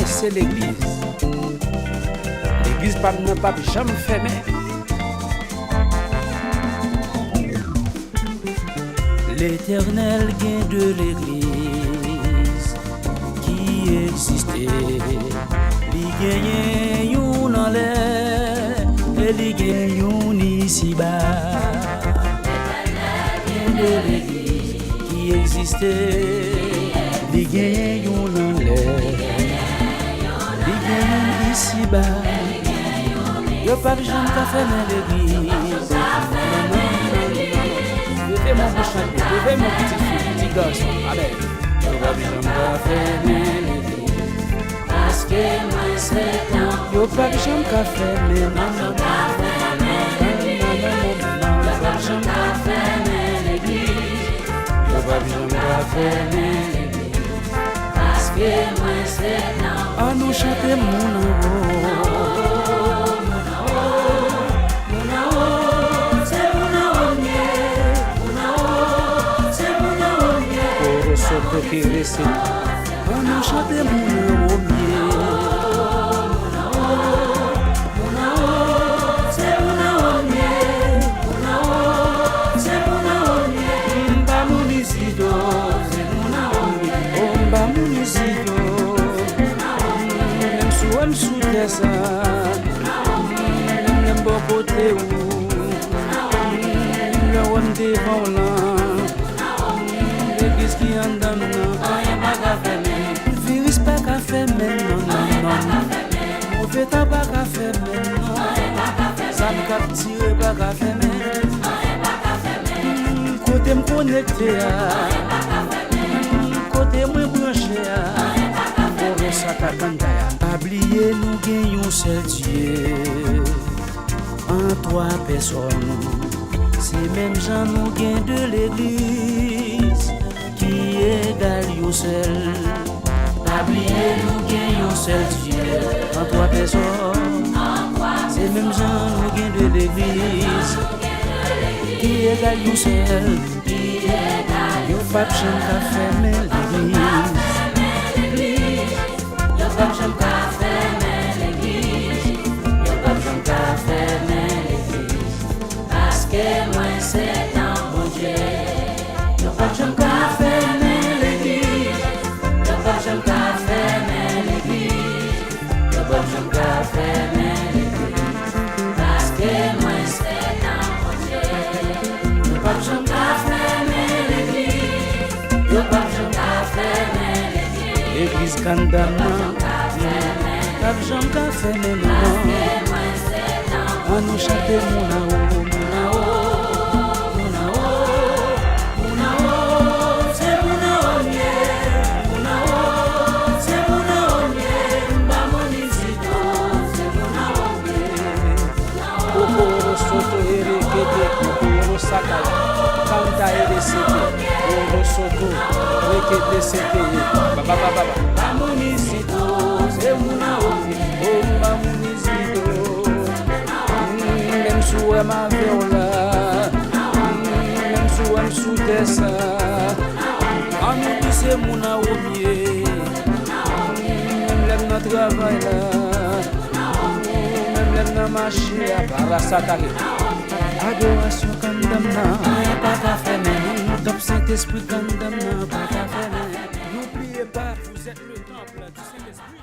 c'est l'église. L'église pas ne pas jamais fermé. L'éternel gain de l'église qui existait. Li gagne yon en l'air et li gagne yon ici-bas. L'éternel gain de l'église qui existait. Li gagne yon en l'air, li gagne yon ici-bas. Yo pas besoin de fermer l'église. Levez mon beau chantier, levez mon petit garçon. Allez. Yo pas besoin de fermer l'église. Parce que moi c'est temps. Yo pas besoin de fermer, non, non, parce que moi c'est temps. Ah nous chanter mon amour qui reste. Ah nous chanter mon ça, même beau côté où le homme devant là, l'église qui en donne, virus pas qu'à faire maintenant, mauvais tabac qu'à faire maintenant, ça me capture pas qu'à faire maintenant, côté me connecté, côté me branché, pour ça t'attendait. Oubliez nous gagnons seul Dieu en trois personnes. C'est même Jean nous gagne de l'église qui égale au seul. Oubliez nous gagnons seul Dieu en trois personnes. C'est même Jean nous gagne de l'église qui égale au seul. Yo pas besoin de fermer l'église. Yo pas besoin de moi c'est dans mon Dieu. Y'a pas de gens qui ferment l'église. Y'a pas de gens qui ferment l'église. Y'a pas de gens qui ferment l'église. Parce que moi c'est dans mon Dieu. Y'a pas de gens qui ferment l'église. Y'a pas de gens qui ferment l'église. L'église condamnée. Pas de gens qui ferment l'église. À nous chanter mon amour. Canta eresete, oro soto, rekete sete, baba baba, amunisito, zemuna omi, o amunisito, même sous ma viola, même sous sous tessa, amunise muna omi, même l'aime notre travail là, même l'aime na marché à Barasatari. Adoration condamna, pas qu'à faire, top Saint-Esprit condamna, pas qu'à faire. N'oubliez pas, vous êtes le temple du Saint-Esprit.